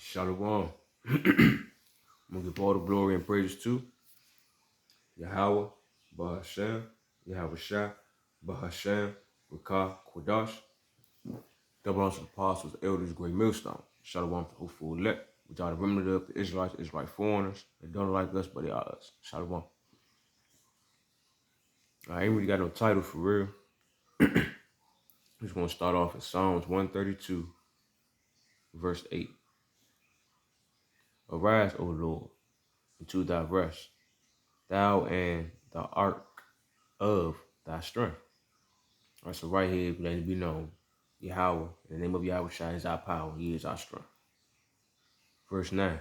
Shalom. I'm gonna give all the glory and praise to Yahweh, Bahashem, Yahweh Shah, Bahashem, Rakah, Quadash, double honors to the apostles, elders, great millstone. Shalom to hopeful elect, which are the remnant of the Israelites, Israelite foreigners. They don't like us, but they are us. Shalom. I ain't really got no title for real. I'm just gonna start off in Psalms 132, verse 8. Arise, O Lord, into thy rest, thou and the ark of thy strength. All right, so right here, let it be known, Yahweh, in the name of Yahweh Shai is our power, he is our strength. Verse 9,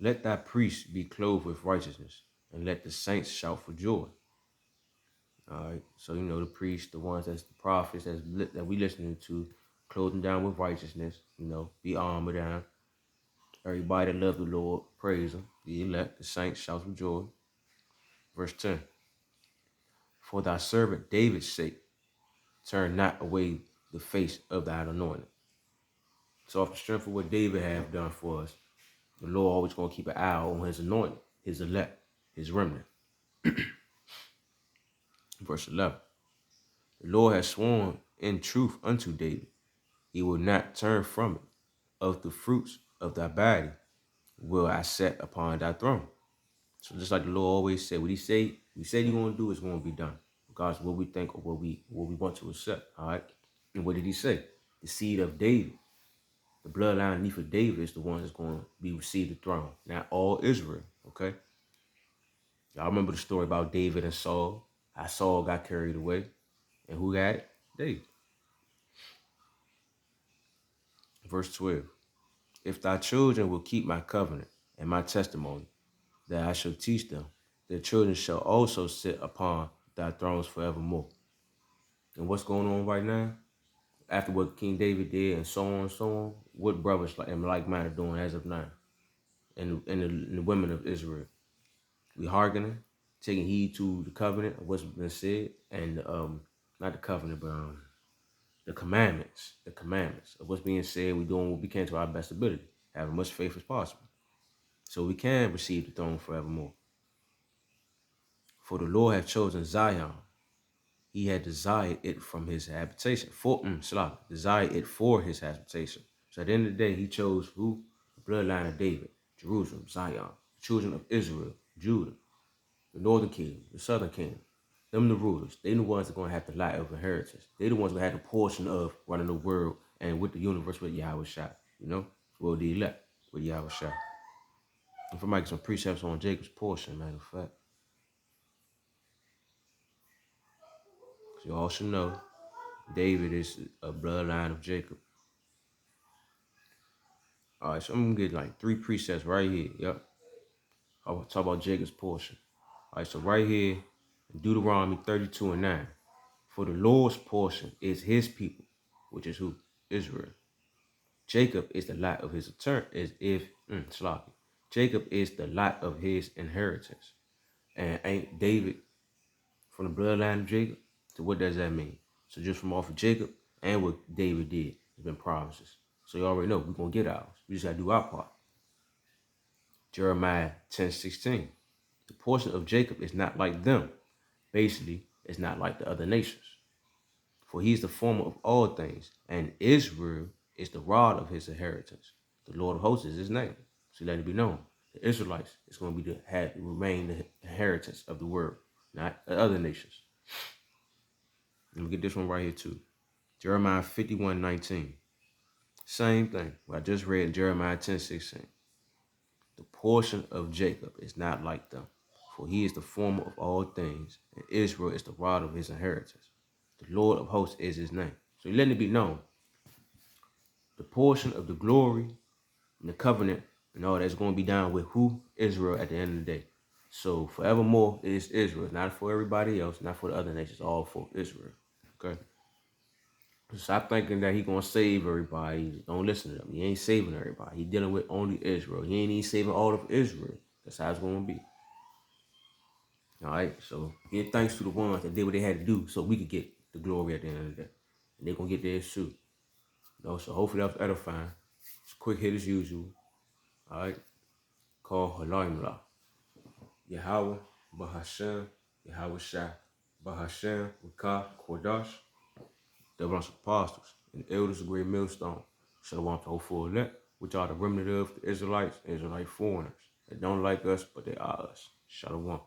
let thy priests be clothed with righteousness, and let the saints shout for joy. All right, so the priests, the ones that's the prophets that we listening to, clothe them down with righteousness, be armored down. Everybody that love the Lord, praise him. The elect, the saints, shout for joy. Verse 10, for thy servant David's sake, turn not away the face of thine anointed. So off the strength of what David have done for us, the Lord always going to keep an eye on his anointed, his elect, his remnant. Verse 11, the Lord has sworn in truth unto David, he will not turn from it. Of the fruits of thy body will I set upon thy throne. So just like the Lord always said, what he said he's going to do is going to be done, regardless of what we think or what we want to accept. All right. And what did he say? The seed of David, the bloodline underneath of David is the one that's going to be receive the throne. Not all Israel. Okay. Y'all remember the story about David and Saul? How Saul got carried away. And who got it? David. Verse 12. If thy children will keep my covenant and my testimony that I shall teach them, their children shall also sit upon thy thrones forevermore. And what's going on right now? After what King David did and so on, what brothers like mine are doing as of now? And the women of Israel. We hearkening, taking heed to the covenant of what's been said, and not the covenant, but the commandments of what's being said. We doing what we can to our best ability, having much faith as possible, so we can receive the throne forevermore. For the Lord hath chosen Zion; he had desired it from his habitation. Desired it for his habitation. So at the end of the day, he chose who? The bloodline of David, Jerusalem, Zion, the children of Israel, Judah, the northern kingdom, the southern kingdom. Them the rulers. They the ones that are going to have the light of inheritance. They the ones that have the portion of running the world and with the universe with Yahweh Shai. Well, the elect with Yahweh Shai. If I might get some precepts on Jacob's portion, matter of fact. So you all should know David is a bloodline of Jacob. All right, so I'm going to get like 3 precepts right here. Yep. I'll talk about Jacob's portion. All right, so right here, Deuteronomy 32 and 9. For the Lord's portion is his people, which is who? Israel. Jacob is the lot of his Jacob is the lot of his inheritance. And ain't David from the bloodline of Jacob? So what does that mean? So just from off of Jacob and what David did, there's been promises. So you already know we're going to get ours. We just got to do our part. Jeremiah 10:16. The portion of Jacob is not like them. Basically, it's not like the other nations. For he is the former of all things, and Israel is the rod of his inheritance. The Lord of hosts is his name. So let it be known. The Israelites is going to be remain the inheritance of the world, not the other nations. Let me get this one right here too. Jeremiah 51:19. Same thing. What I just read in Jeremiah 10:16. The portion of Jacob is not like them, for he is the former of all things, and Israel is the rod of his inheritance. The Lord of hosts is his name. So let it be known. The portion of the glory and the covenant and all that's going to be down with who? Israel at the end of the day. So forevermore it is Israel. It's not for everybody else, not for the other nations, all for Israel. Okay? Stop thinking that he going to save everybody. Don't listen to him. He ain't saving everybody. He dealing with only Israel. He ain't even saving all of Israel. That's how it's going to be. All right? So give thanks to the ones that did what they had to do so we could get the glory at the end of the day. And they're going to get theirs too. So hopefully that was edifying. Quick hit as usual. All right. Call Halayimla. Yahweh, Bahashem, Yahweh Shai, Bahashem, Wakah, Kodash, the bunch of apostles, and the elders of Great Millstone. Shalom to full elect, which are the remnant of the Israelites, Israelite foreigners. They don't like us, but they are us. Shalom.